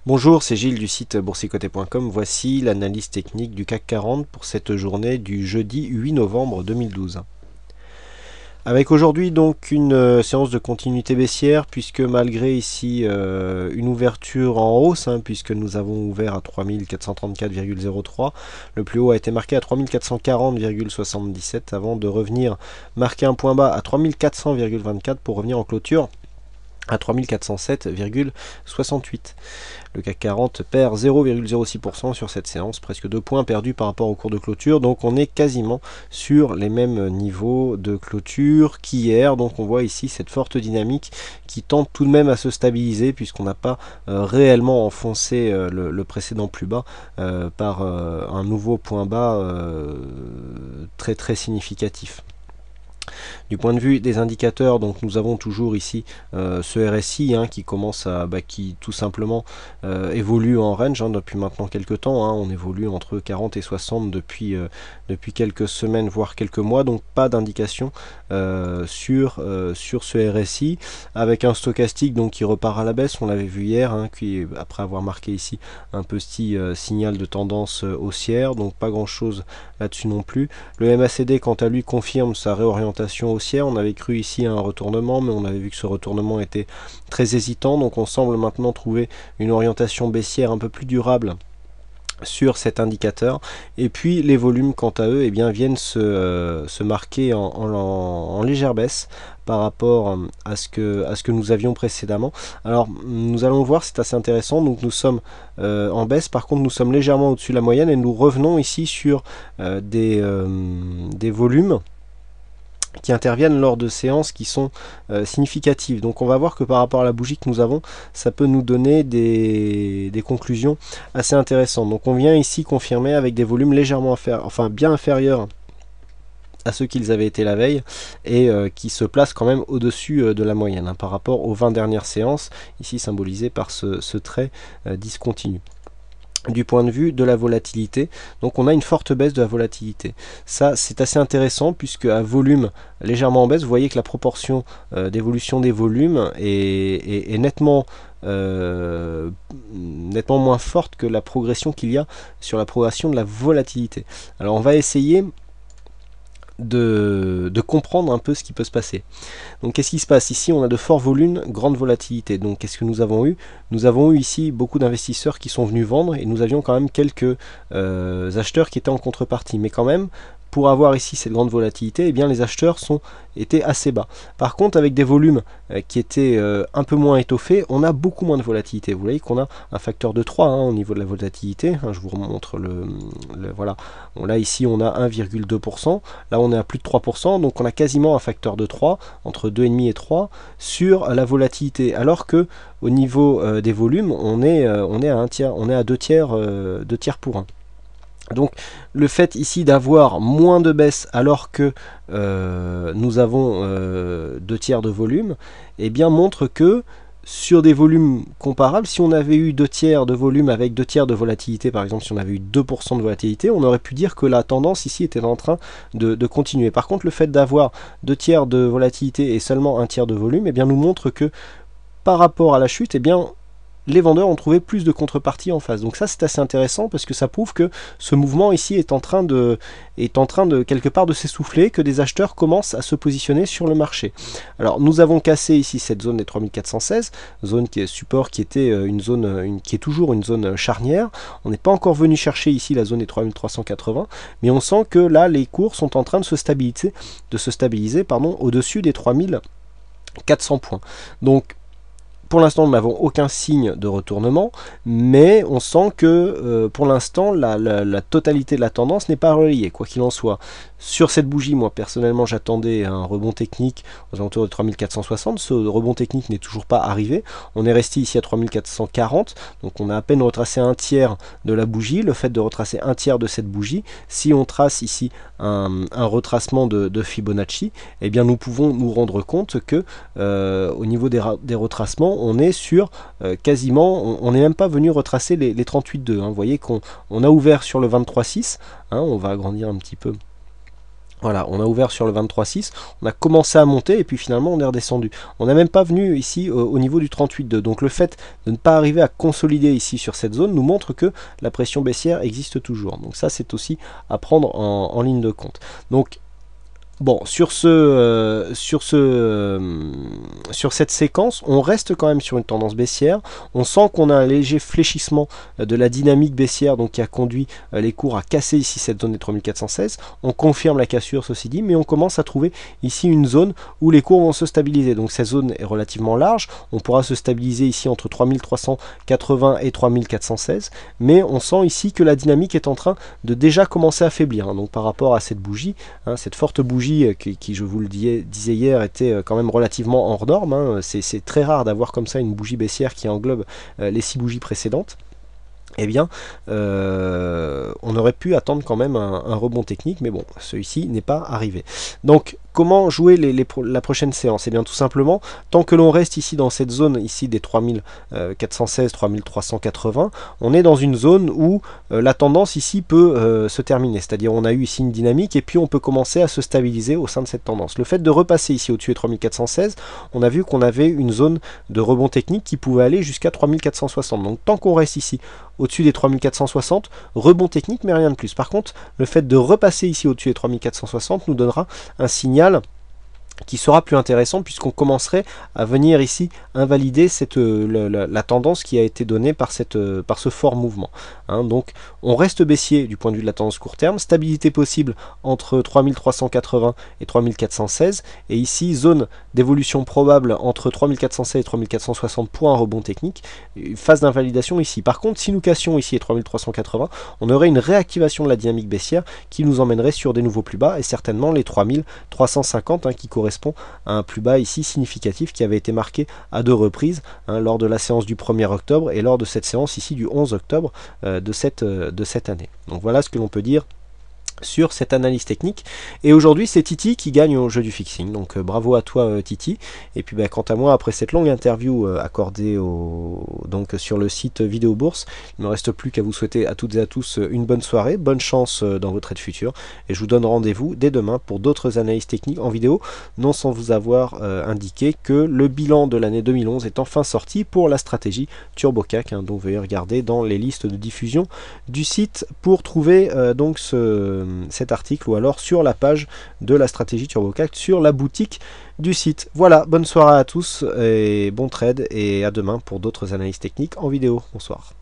Bonjour, c'est Gilles du site boursicoté.com. Voici l'analyse technique du CAC 40 pour cette journée du jeudi 8 novembre 2012. Avec aujourd'hui donc une séance de continuité baissière, puisque malgré ici une ouverture en hausse, puisque nous avons ouvert à 3434,03, le plus haut a été marqué à 3440,77 avant de revenir marquer un point bas à 3400,24 pour revenir en clôture à 3407,68. Le CAC 40 perd 0,06% sur cette séance, presque 2 points perdus par rapport au cours de clôture, donc on est quasiment sur les mêmes niveaux de clôture qu'hier. Donc on voit ici cette forte dynamique qui tente tout de même à se stabiliser, puisqu'on n'a pas réellement enfoncé le précédent plus bas par un nouveau point bas très significatif. Du point de vue des indicateurs, donc nous avons toujours ici ce RSI qui commence à qui tout simplement évolue en range depuis maintenant quelques temps. On évolue entre 40 et 60 depuis quelques semaines voire quelques mois, donc pas d'indication sur ce RSI, avec un stochastique donc qui repart à la baisse. On l'avait vu hier, qui après avoir marqué ici un petit signal de tendance haussière, donc pas grand chose là-dessus non plus. Le MACD quant à lui confirme sa réorientation haussière. On avait cru ici à un retournement, mais on avait vu que ce retournement était très hésitant, donc on semble maintenant trouver une orientation baissière un peu plus durable sur cet indicateur. Et puis les volumes quant à eux viennent se marquer en légère baisse par rapport à ce que nous avions précédemment. Alors nous allons voir, c'est assez intéressant. Donc nous sommes en baisse, par contre nous sommes légèrement au-dessus de la moyenne et nous revenons ici sur des volumes qui interviennent lors de séances qui sont significatives. Donc on va voir que par rapport à la bougie que nous avons, ça peut nous donner des conclusions assez intéressantes. Donc on vient ici confirmer avec des volumes légèrement bien inférieurs à ceux qu'ils avaient été la veille, et qui se placent quand même au-dessus de la moyenne par rapport aux 20 dernières séances, ici symbolisé par ce trait discontinu. Du point de vue de la volatilité, donc on a une forte baisse de la volatilité. Ça c'est assez intéressant, puisque à volume légèrement en baisse, vous voyez que la proportion d'évolution des volumes est nettement moins forte que la progression qu'il y a sur la progression de la volatilité. Alors on va essayer de comprendre un peu ce qui peut se passer. Donc qu'est-ce qui se passe ici? On a de forts volumes, grande volatilité. Donc qu'est-ce que nous avons eu? Nous avons eu ici beaucoup d'investisseurs qui sont venus vendre, et nous avions quand même quelques acheteurs qui étaient en contrepartie. Mais quand même, pour avoir ici cette grande volatilité, les acheteurs étaient assez bas. Par contre, avec des volumes qui étaient un peu moins étoffés, on a beaucoup moins de volatilité. Vous voyez qu'on a un facteur de 3 au niveau de la volatilité. Je vous remontre voilà. Là ici on a 1,2%, là on est à plus de 3%, donc on a quasiment un facteur de 3, entre 2,5 et 3 sur la volatilité, alors que au niveau des volumes, on est à un tiers, on est à 2 tiers pour 1. Donc le fait ici d'avoir moins de baisse alors que nous avons 2 tiers de volume, montre que sur des volumes comparables, si on avait eu 2 tiers de volume avec 2 tiers de volatilité, par exemple si on avait eu 2% de volatilité, on aurait pu dire que la tendance ici était en train de continuer. Par contre, le fait d'avoir 2 tiers de volatilité et seulement 1 tiers de volume, nous montre que par rapport à la chute, les vendeurs ont trouvé plus de contrepartie en face. Donc ça c'est assez intéressant, parce que ça prouve que ce mouvement ici est en train de quelque part de s'essouffler, que des acheteurs commencent à se positionner sur le marché. Alors nous avons cassé ici cette zone des 3416, zone qui est support, qui était qui est toujours une zone charnière. On n'est pas encore venu chercher ici la zone des 3380, mais on sent que là les cours sont en train de se stabiliser au-dessus des 3400 points. Donc pour l'instant, nous n'avons aucun signe de retournement, mais on sent que pour l'instant, la totalité de la tendance n'est pas relayée, quoi qu'il en soit. Sur cette bougie, moi personnellement, j'attendais un rebond technique aux alentours de 3460. Ce rebond technique n'est toujours pas arrivé. On est resté ici à 3440, donc on a à peine retracé un tiers de la bougie. Le fait de retracer un tiers de cette bougie, si on trace ici un retracement de Fibonacci, nous pouvons nous rendre compte que au niveau des retracements, on est sur quasiment, on n'est même pas venu retracer les 38,2. Vous voyez qu'on a ouvert sur le 23,6. On va agrandir un petit peu Voilà, on a ouvert sur le 23,6, on a commencé à monter et puis finalement on est redescendu. On n'a même pas venu ici au niveau du 38,2. Donc le fait de ne pas arriver à consolider ici sur cette zone nous montre que la pression baissière existe toujours. Donc ça c'est aussi à prendre en ligne de compte. Donc bon, sur cette séquence, on reste quand même sur une tendance baissière. On sent qu'on a un léger fléchissement de la dynamique baissière, donc qui a conduit les cours à casser ici cette zone des 3416. On confirme la cassure, ceci dit, mais on commence à trouver ici une zone où les cours vont se stabiliser. Donc cette zone est relativement large. On pourra se stabiliser ici entre 3380 et 3416, mais on sent ici que la dynamique est en train de déjà commencer à faiblir. Donc par rapport à cette bougie, cette forte bougie qui, je vous le disais hier, était quand même relativement hors norme. C'est très rare d'avoir comme ça une bougie baissière qui englobe les 6 bougies précédentes. Eh bien, on aurait pu attendre quand même un rebond technique, mais bon, celui-ci n'est pas arrivé. Donc, comment jouer la prochaine séance? Eh bien, tout simplement, tant que l'on reste ici dans cette zone ici des 3416, 3380, on est dans une zone où la tendance ici peut se terminer. C'est-à-dire, on a eu ici une dynamique et puis on peut commencer à se stabiliser au sein de cette tendance. Le fait de repasser ici au-dessus des 3416, on a vu qu'on avait une zone de rebond technique qui pouvait aller jusqu'à 3460. Donc, tant qu'on reste ici au-dessus des 3460, rebond technique, mais rien de plus. Par contre, le fait de repasser ici au-dessus des 3460 nous donnera un signal qui sera plus intéressant puisqu'on commencerait à venir ici invalider la tendance qui a été donnée par ce fort mouvement. Donc on reste baissier du point de vue de la tendance court terme, stabilité possible entre 3380 et 3416, et ici zone d'évolution probable entre 3416 et 3460 pour un rebond technique, phase d'invalidation ici. Par contre, si nous cassions ici les 3380, on aurait une réactivation de la dynamique baissière qui nous emmènerait sur des nouveaux plus bas et certainement les 3350 qui correspond à un plus bas ici significatif qui avait été marqué à 2 reprises lors de la séance du 1er octobre et lors de cette séance ici du 11 octobre de cette année. Donc voilà ce que l'on peut dire sur cette analyse technique. Et aujourd'hui c'est Titi qui gagne au jeu du fixing, donc bravo à toi Titi. Et puis quant à moi, après cette longue interview accordée donc sur le site Vidéo Bourse, il ne me reste plus qu'à vous souhaiter à toutes et à tous une bonne soirée, bonne chance dans vos trades futurs, et je vous donne rendez-vous dès demain pour d'autres analyses techniques en vidéo, non sans vous avoir indiqué que le bilan de l'année 2011 est enfin sorti pour la stratégie TurboCAC, dont vous pouvez regarder dans les listes de diffusion du site pour trouver donc cet article, ou alors sur la page de la stratégie TurboCAC sur la boutique du site. Voilà, bonne soirée à tous et bon trade, et à demain pour d'autres analyses techniques en vidéo. Bonsoir.